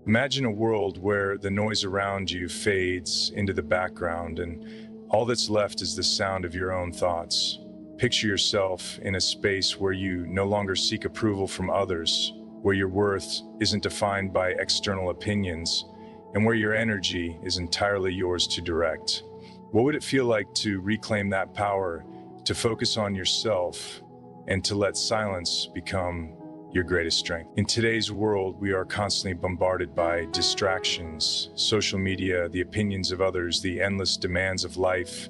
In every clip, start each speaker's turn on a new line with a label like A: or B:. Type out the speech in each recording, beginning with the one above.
A: Imagine a world where the noise around you fades into the background and all that's left is the sound of your own thoughts. Picture yourself in a space where you no longer seek approval from others, where your worth isn't defined by external opinions, and where your energy is entirely yours to direct. What would it feel like to reclaim that power, to focus on yourself, and to let silence become your greatest strength? In today's world, we are constantly bombarded by distractions, social media, the opinions of others, the endless demands of life.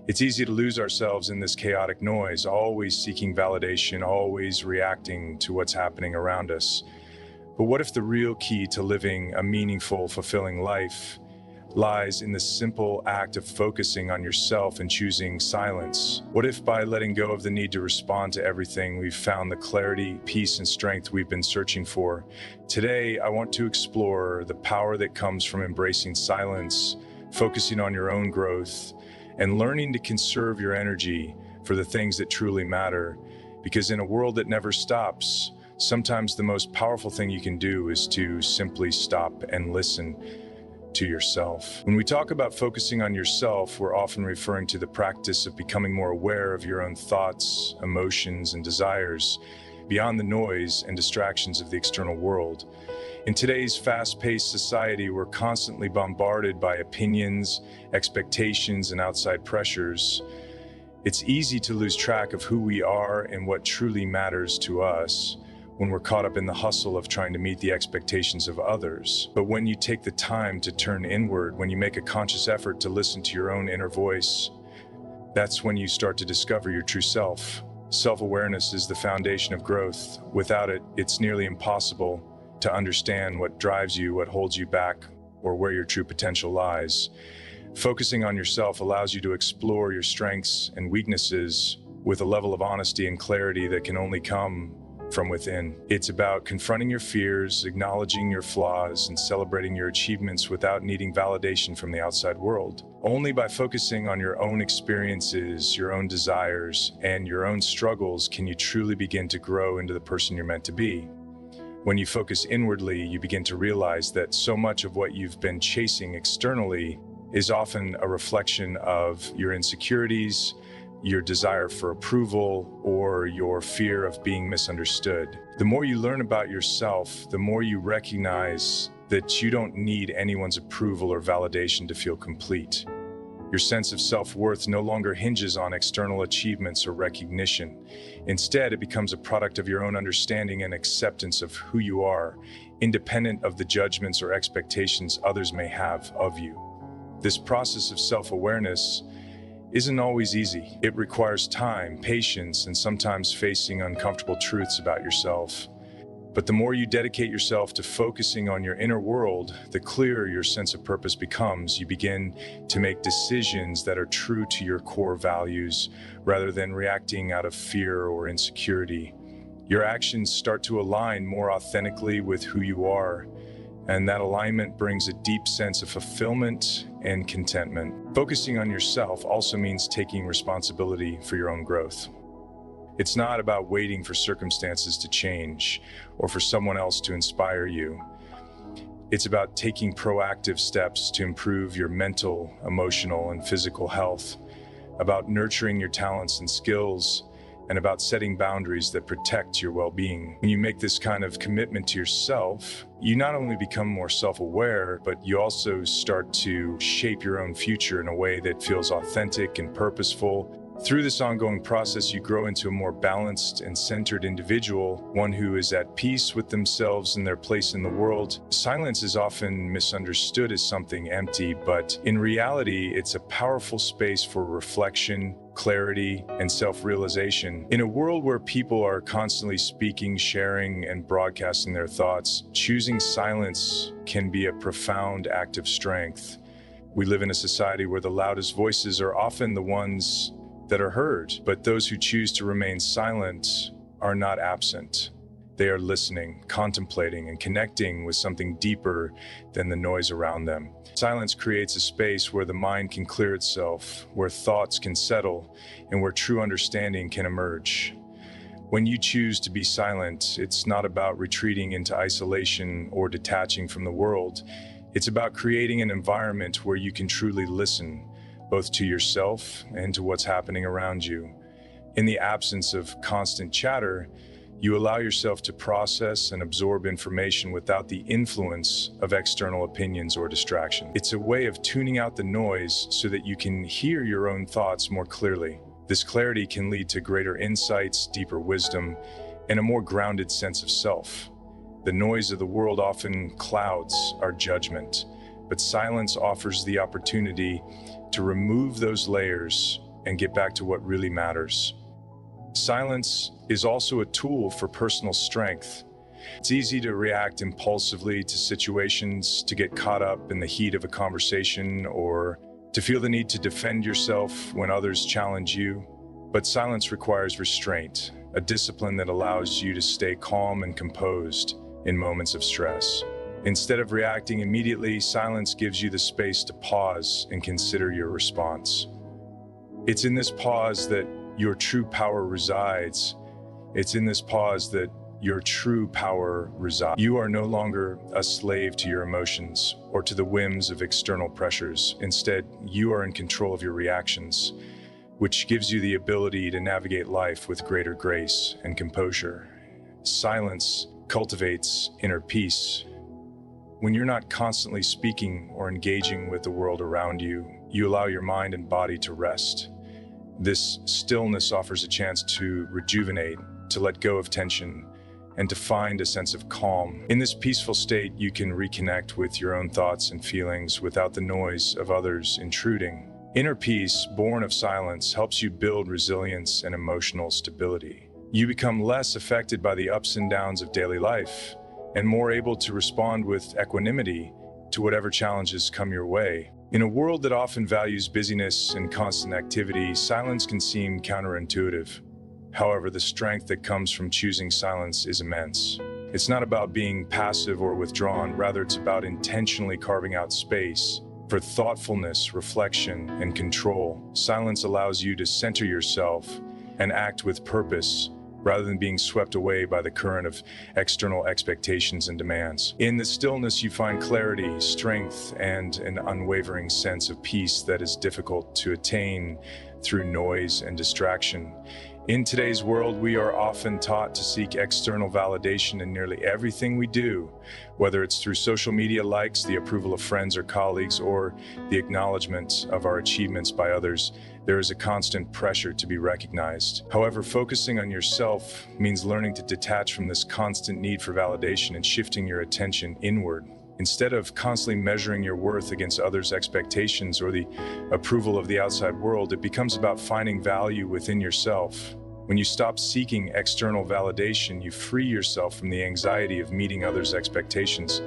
A: It's easy to lose ourselves in this chaotic noise, always seeking validation, always reacting to what's happening around us. But what if the real key to living a meaningful, fulfilling life lies in the simple act of focusing on yourself and choosing silence? What if by letting go of the need to respond to everything, we've found the clarity, peace, and strength we've been searching for? Today, I want to explore the power that comes from embracing silence, focusing on your own growth, and learning to conserve your energy for the things that truly matter. Because in a world that never stops, sometimes the most powerful thing you can do is to simply stop and listen to yourself. When we talk about focusing on yourself, we're often referring to the practice of becoming more aware of your own thoughts, emotions, and desires beyond the noise and distractions of the external world. In today's fast-paced society, we're constantly bombarded by opinions, expectations, and outside pressures. It's easy to lose track of who we are and what truly matters to us when we're caught up in the hustle of trying to meet the expectations of others. But when you take the time to turn inward, when you make a conscious effort to listen to your own inner voice, that's when you start to discover your true self. Self-awareness is the foundation of growth. Without it, it's nearly impossible to understand what drives you, what holds you back, or where your true potential lies. Focusing on yourself allows you to explore your strengths and weaknesses with a level of honesty and clarity that can only come from within. It's about confronting your fears, acknowledging your flaws, and celebrating your achievements without needing validation from the outside world. Only by focusing on your own experiences, your own desires, and your own struggles can you truly begin to grow into the person you're meant to be. When you focus inwardly, you begin to realize that so much of what you've been chasing externally is often a reflection of your insecurities, your desire for approval, or your fear of being misunderstood. The more you learn about yourself, the more you recognize that you don't need anyone's approval or validation to feel complete. Your sense of self-worth no longer hinges on external achievements or recognition. Instead, it becomes a product of your own understanding and acceptance of who you are, independent of the judgments or expectations others may have of you. This process of self-awareness isn't always easy. It requires time, patience, and sometimes facing uncomfortable truths about yourself. But the more you dedicate yourself to focusing on your inner world, the clearer your sense of purpose becomes. You begin to make decisions that are true to your core values, rather than reacting out of fear or insecurity. Your actions start to align more authentically with who you are, and that alignment brings a deep sense of fulfillment and contentment. Focusing on yourself also means taking responsibility for your own growth. It's not about waiting for circumstances to change or for someone else to inspire you. It's about taking proactive steps to improve your mental, emotional, and physical health, about nurturing your talents and skills, and about setting boundaries that protect your well-being. When you make this kind of commitment to yourself, you not only become more self-aware, but you also start to shape your own future in a way that feels authentic and purposeful. Through this ongoing process, you grow into a more balanced and centered individual, one who is at peace with themselves and their place in the world. Silence is often misunderstood as something empty, but in reality, it's a powerful space for reflection, clarity, and self-realization. In a world where people are constantly speaking, sharing, and broadcasting their thoughts, choosing silence can be a profound act of strength. We live in a society where the loudest voices are often the ones that are heard, but those who choose to remain silent are not absent. They are listening, contemplating, and connecting with something deeper than the noise around them. Silence creates a space where the mind can clear itself, where thoughts can settle, and where true understanding can emerge. When you choose to be silent, it's not about retreating into isolation or detaching from the world. It's about creating an environment where you can truly listen, both to yourself and to what's happening around you. In the absence of constant chatter, you allow yourself to process and absorb information without the influence of external opinions or distraction. It's a way of tuning out the noise so that you can hear your own thoughts more clearly. This clarity can lead to greater insights, deeper wisdom, and a more grounded sense of self. The noise of the world often clouds our judgment, but silence offers the opportunity to remove those layers and get back to what really matters. Silence is also a tool for personal strength. It's easy to react impulsively to situations, to get caught up in the heat of a conversation, or to feel the need to defend yourself when others challenge you. But silence requires restraint, a discipline that allows you to stay calm and composed in moments of stress. Instead of reacting immediately, silence gives you the space to pause and consider your response. It's in this pause that your true power resides. It's in this pause that your true power resides. You are no longer a slave to your emotions or to the whims of external pressures. Instead, you are in control of your reactions, which gives you the ability to navigate life with greater grace and composure. Silence cultivates inner peace. When you're not constantly speaking or engaging with the world around you, you allow your mind and body to rest. This stillness offers a chance to rejuvenate, to let go of tension, and to find a sense of calm. In this peaceful state, you can reconnect with your own thoughts and feelings without the noise of others intruding. Inner peace, born of silence, helps you build resilience and emotional stability. You become less affected by the ups and downs of daily life and more able to respond with equanimity to whatever challenges come your way. In a world that often values busyness and constant activity, silence can seem counterintuitive. However, the strength that comes from choosing silence is immense. It's not about being passive or withdrawn, rather it's about intentionally carving out space for thoughtfulness, reflection, and control. Silence allows you to center yourself and act with purpose, rather than being swept away by the current of external expectations and demands. In the stillness, you find clarity, strength, and an unwavering sense of peace that is difficult to attain through noise and distraction. In today's world, we are often taught to seek external validation in nearly everything we do, whether it's through social media likes, the approval of friends or colleagues, or the acknowledgement of our achievements by others. There is a constant pressure to be recognized. However, focusing on yourself means learning to detach from this constant need for validation and shifting your attention inward. Instead of constantly measuring your worth against others' expectations or the approval of the outside world, it becomes about finding value within yourself. When you stop seeking external validation, you free yourself from the anxiety of meeting others' expectations,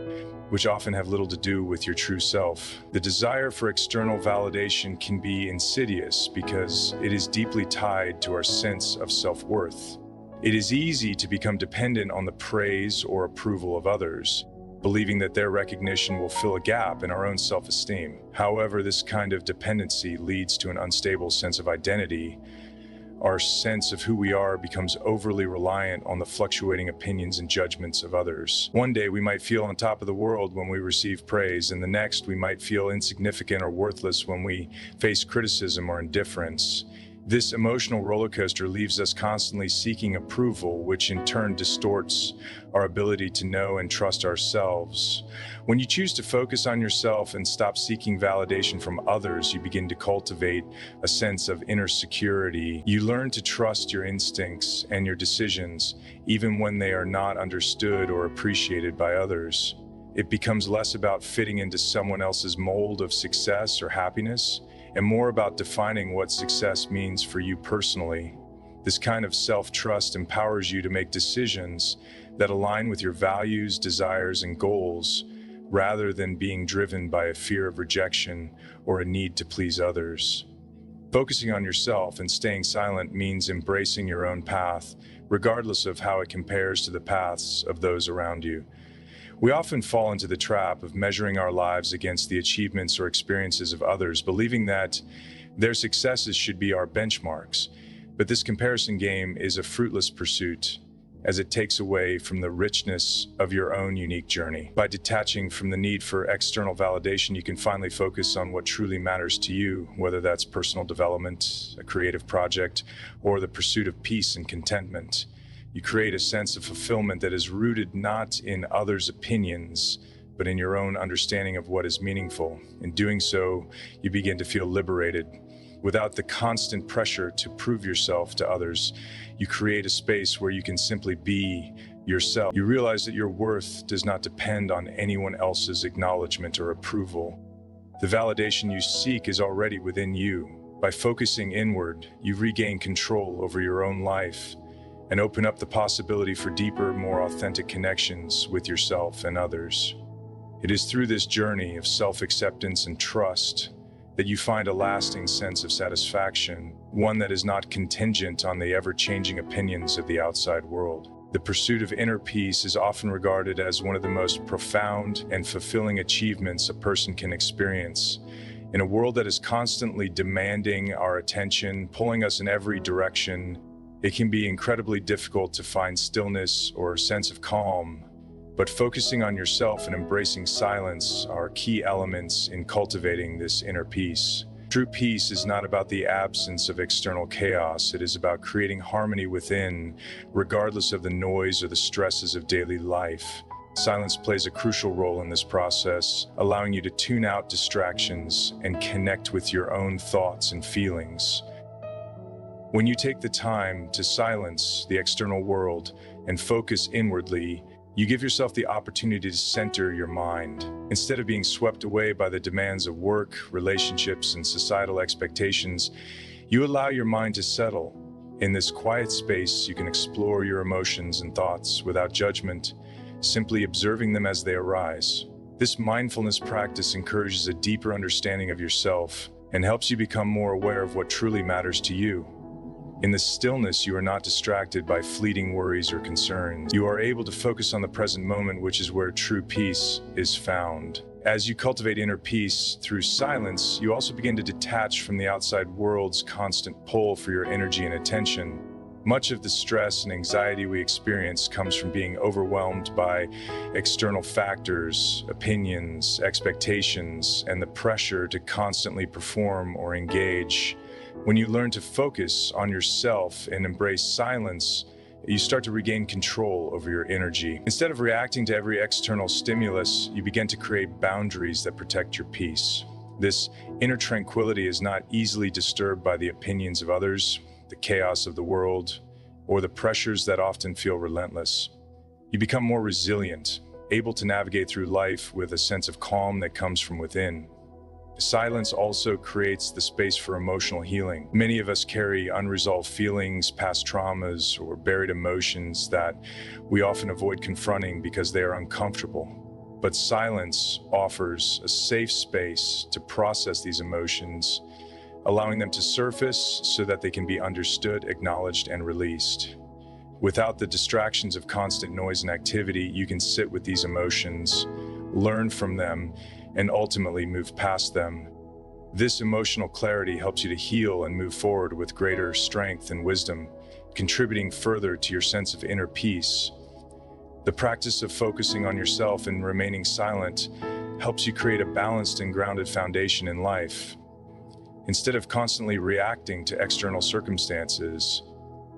A: which often have little to do with your true self. The desire for external validation can be insidious because it is deeply tied to our sense of self-worth. It is easy to become dependent on the praise or approval of others, believing that their recognition will fill a gap in our own self-esteem. However, this kind of dependency leads to an unstable sense of identity. Our sense of who we are becomes overly reliant on the fluctuating opinions and judgments of others. One day we might feel on top of the world when we receive praise, and the next we might feel insignificant or worthless when we face criticism or indifference. This emotional roller coaster leaves us constantly seeking approval, which in turn distorts our ability to know and trust ourselves. When you choose to focus on yourself and stop seeking validation from others, you begin to cultivate a sense of inner security. You learn to trust your instincts and your decisions, even when they are not understood or appreciated by others. It becomes less about fitting into someone else's mold of success or happiness, and more about defining what success means for you personally. This kind of self-trust empowers you to make decisions that align with your values, desires, and goals, rather than being driven by a fear of rejection or a need to please others. Focusing on yourself and staying silent means embracing your own path, regardless of how it compares to the paths of those around you. We often fall into the trap of measuring our lives against the achievements or experiences of others, believing that their successes should be our benchmarks. But this comparison game is a fruitless pursuit, as it takes away from the richness of your own unique journey. By detaching from the need for external validation, you can finally focus on what truly matters to you, whether that's personal development, a creative project, or the pursuit of peace and contentment. You create a sense of fulfillment that is rooted not in others' opinions, but in your own understanding of what is meaningful. In doing so, you begin to feel liberated. Without the constant pressure to prove yourself to others, you create a space where you can simply be yourself. You realize that your worth does not depend on anyone else's acknowledgement or approval. The validation you seek is already within you. By focusing inward, you regain control over your own life and open up the possibility for deeper, more authentic connections with yourself and others. It is through this journey of self-acceptance and trust that you find a lasting sense of satisfaction, one that is not contingent on the ever-changing opinions of the outside world. The pursuit of inner peace is often regarded as one of the most profound and fulfilling achievements a person can experience. In a world that is constantly demanding our attention, pulling us in every direction, it can be incredibly difficult to find stillness or a sense of calm. But focusing on yourself and embracing silence are key elements in cultivating this inner peace. True peace is not about the absence of external chaos. It is about creating harmony within, regardless of the noise or the stresses of daily life. Silence plays a crucial role in this process, allowing you to tune out distractions and connect with your own thoughts and feelings. When you take the time to silence the external world and focus inwardly, you give yourself the opportunity to center your mind. Instead of being swept away by the demands of work, relationships, and societal expectations, you allow your mind to settle. In this quiet space, you can explore your emotions and thoughts without judgment, simply observing them as they arise. This mindfulness practice encourages a deeper understanding of yourself and helps you become more aware of what truly matters to you. In the stillness, you are not distracted by fleeting worries or concerns. You are able to focus on the present moment, which is where true peace is found. As you cultivate inner peace through silence, you also begin to detach from the outside world's constant pull for your energy and attention. Much of the stress and anxiety we experience comes from being overwhelmed by external factors, opinions, expectations, and the pressure to constantly perform or engage. When you learn to focus on yourself and embrace silence, you start to regain control over your energy. Instead of reacting to every external stimulus, you begin to create boundaries that protect your peace. This inner tranquility is not easily disturbed by the opinions of others, the chaos of the world, or the pressures that often feel relentless. You become more resilient, able to navigate through life with a sense of calm that comes from within. Silence also creates the space for emotional healing. Many of us carry unresolved feelings, past traumas, or buried emotions that we often avoid confronting because they are uncomfortable. But silence offers a safe space to process these emotions, allowing them to surface so that they can be understood, acknowledged, and released. Without the distractions of constant noise and activity, you can sit with these emotions, learn from them, and ultimately move past them. This emotional clarity helps you to heal and move forward with greater strength and wisdom, contributing further to your sense of inner peace. The practice of focusing on yourself and remaining silent helps you create a balanced and grounded foundation in life. Instead of constantly reacting to external circumstances,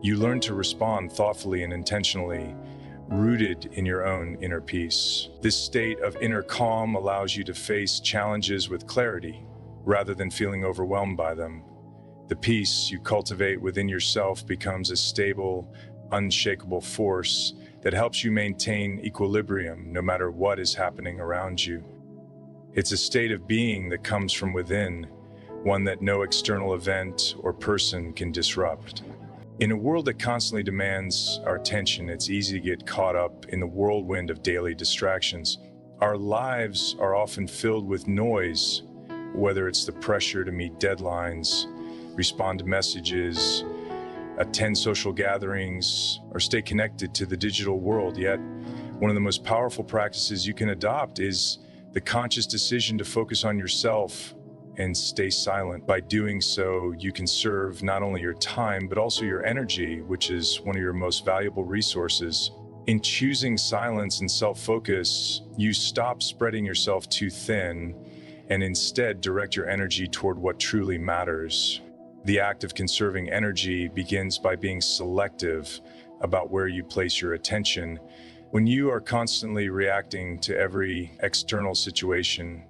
A: you learn to respond thoughtfully and intentionally, rooted in your own inner peace. This state of inner calm allows you to face challenges with clarity, rather than feeling overwhelmed by them. The peace you cultivate within yourself becomes a stable, unshakable force that helps you maintain equilibrium no matter what is happening around you. It's a state of being that comes from within, one that no external event or person can disrupt. In a world that constantly demands our attention, it's easy to get caught up in the whirlwind of daily distractions. Our lives are often filled with noise, whether it's the pressure to meet deadlines, respond to messages, attend social gatherings, or stay connected to the digital world. Yet, one of the most powerful practices you can adopt is the conscious decision to focus on yourself and stay silent. By doing so, you conserve not only your time, but also your energy, which is one of your most valuable resources. In choosing silence and self-focus, you stop spreading yourself too thin and instead direct your energy toward what truly matters. The act of conserving energy begins by being selective about where you place your attention. When you are constantly reacting to every external situation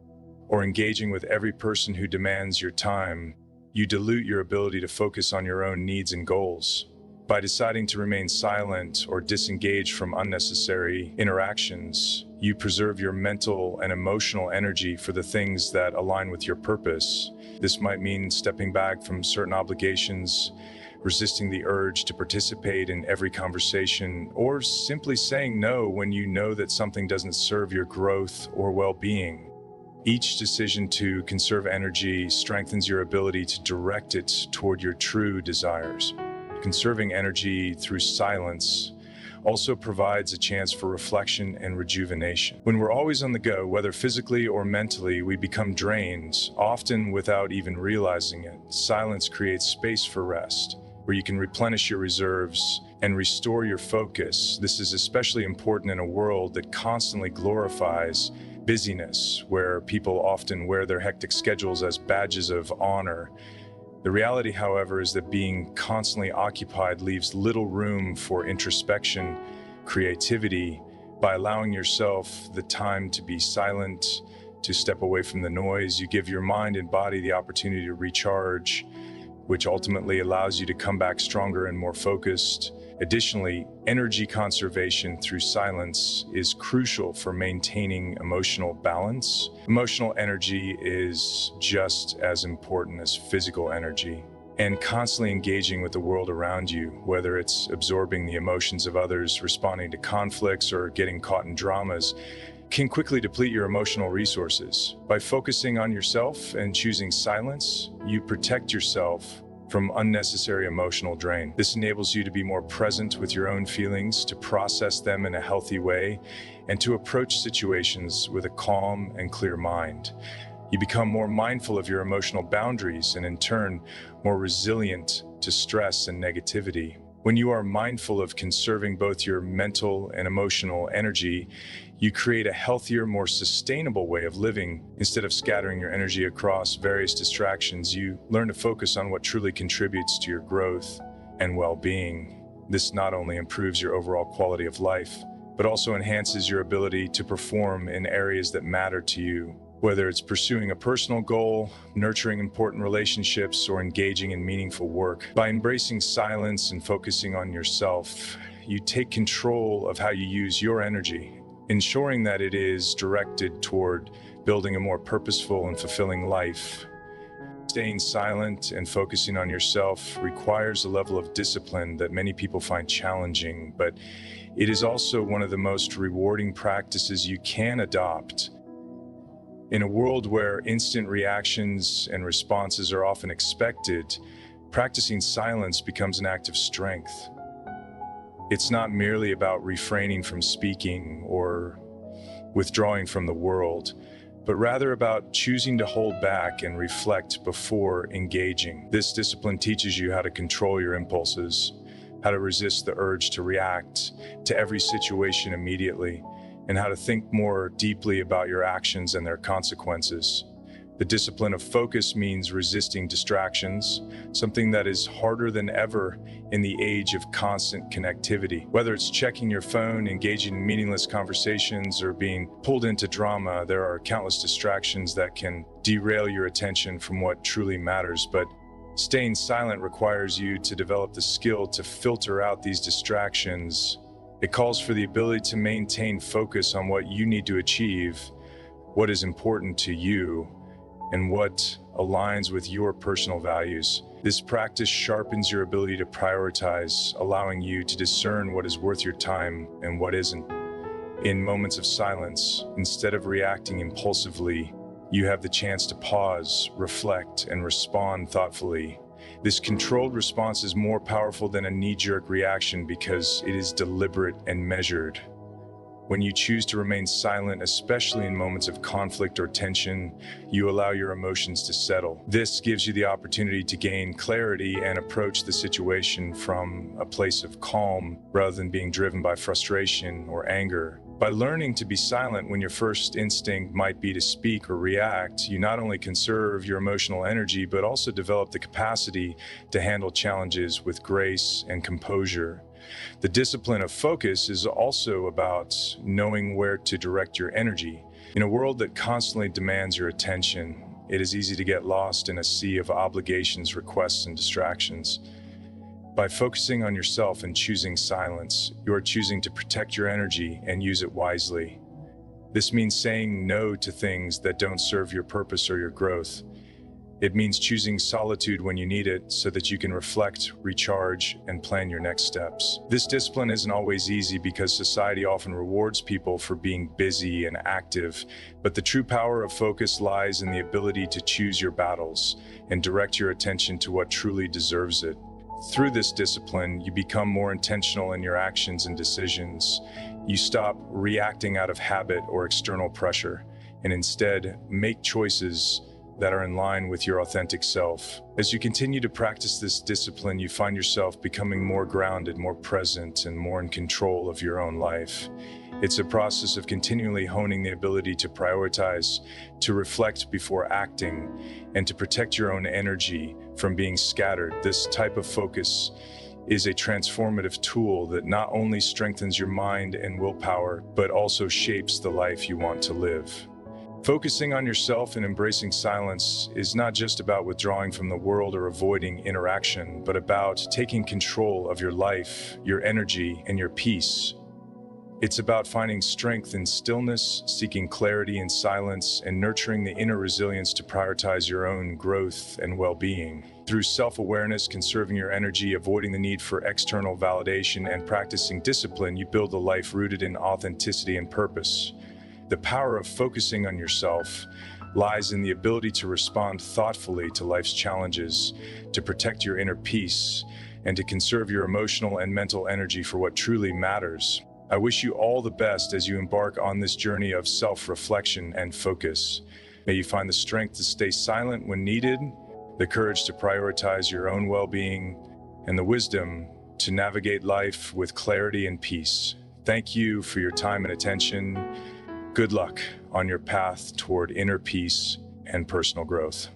A: or engaging with every person who demands your time, you dilute your ability to focus on your own needs and goals. By deciding to remain silent or disengage from unnecessary interactions, you preserve your mental and emotional energy for the things that align with your purpose. This might mean stepping back from certain obligations, resisting the urge to participate in every conversation, or simply saying no when you know that something doesn't serve your growth or well-being. Each decision to conserve energy strengthens your ability to direct it toward your true desires. Conserving energy through silence also provides a chance for reflection and rejuvenation. When we're always on the go, whether physically or mentally, we become drained, often without even realizing it. Silence creates space for rest, where you can replenish your reserves and restore your focus. This is especially important in a world that constantly glorifies busyness, where people often wear their hectic schedules as badges of honor. The reality, however, is that being constantly occupied leaves little room for introspection, creativity. By allowing yourself the time to be silent, to step away from the noise, you give your mind and body the opportunity to recharge, which ultimately allows you to come back stronger and more focused. Additionally, energy conservation through silence is crucial for maintaining emotional balance. Emotional energy is just as important as physical energy, and constantly engaging with the world around you, whether it's absorbing the emotions of others, responding to conflicts, or getting caught in dramas, can quickly deplete your emotional resources. By focusing on yourself and choosing silence, you protect yourself from unnecessary emotional drain. This enables you to be more present with your own feelings, to process them in a healthy way, and to approach situations with a calm and clear mind. You become more mindful of your emotional boundaries and, in turn, more resilient to stress and negativity. When you are mindful of conserving both your mental and emotional energy, you create a healthier, more sustainable way of living. Instead of scattering your energy across various distractions, you learn to focus on what truly contributes to your growth and well-being. This not only improves your overall quality of life, but also enhances your ability to perform in areas that matter to you. Whether it's pursuing a personal goal, nurturing important relationships, or engaging in meaningful work. By embracing silence and focusing on yourself, you take control of how you use your energy, ensuring that it is directed toward building a more purposeful and fulfilling life. Staying silent and focusing on yourself requires a level of discipline that many people find challenging, but it is also one of the most rewarding practices you can adopt. In a world where instant reactions and responses are often expected, practicing silence becomes an act of strength. It's not merely about refraining from speaking or withdrawing from the world, but rather about choosing to hold back and reflect before engaging. This discipline teaches you how to control your impulses, how to resist the urge to react to every situation immediately, and how to think more deeply about your actions and their consequences. The discipline of focus means resisting distractions, something that is harder than ever in the age of constant connectivity. Whether it's checking your phone, engaging in meaningless conversations, or being pulled into drama, there are countless distractions that can derail your attention from what truly matters. But staying silent requires you to develop the skill to filter out these distractions. It calls for the ability to maintain focus on what you need to achieve, what is important to you, and what aligns with your personal values. This practice sharpens your ability to prioritize, allowing you to discern what is worth your time and what isn't. In moments of silence, instead of reacting impulsively, you have the chance to pause, reflect, and respond thoughtfully. This controlled response is more powerful than a knee-jerk reaction because it is deliberate and measured. When you choose to remain silent, especially in moments of conflict or tension, you allow your emotions to settle. This gives you the opportunity to gain clarity and approach the situation from a place of calm rather than being driven by frustration or anger. By learning to be silent when your first instinct might be to speak or react, you not only conserve your emotional energy, but also develop the capacity to handle challenges with grace and composure. The discipline of focus is also about knowing where to direct your energy. In a world that constantly demands your attention, it is easy to get lost in a sea of obligations, requests, and distractions. By focusing on yourself and choosing silence, you are choosing to protect your energy and use it wisely. This means saying no to things that don't serve your purpose or your growth. It means choosing solitude when you need it so that you can reflect, recharge, and plan your next steps. This discipline isn't always easy because society often rewards people for being busy and active, but the true power of focus lies in the ability to choose your battles and direct your attention to what truly deserves it. Through this discipline, you become more intentional in your actions and decisions. You stop reacting out of habit or external pressure, and instead make choices that are in line with your authentic self. As you continue to practice this discipline, you find yourself becoming more grounded, more present, and more in control of your own life. It's a process of continually honing the ability to prioritize, to reflect before acting, and to protect your own energy from being scattered. This type of focus is a transformative tool that not only strengthens your mind and willpower, but also shapes the life you want to live. Focusing on yourself and embracing silence is not just about withdrawing from the world or avoiding interaction, but about taking control of your life, your energy, and your peace. It's about finding strength in stillness, seeking clarity in silence, and nurturing the inner resilience to prioritize your own growth and well-being. Through self-awareness, conserving your energy, avoiding the need for external validation, and practicing discipline, you build a life rooted in authenticity and purpose. The power of focusing on yourself lies in the ability to respond thoughtfully to life's challenges, to protect your inner peace, and to conserve your emotional and mental energy for what truly matters. I wish you all the best as you embark on this journey of self-reflection and focus. May you find the strength to stay silent when needed, the courage to prioritize your own well-being, and the wisdom to navigate life with clarity and peace. Thank you for your time and attention. Good luck on your path toward inner peace and personal growth.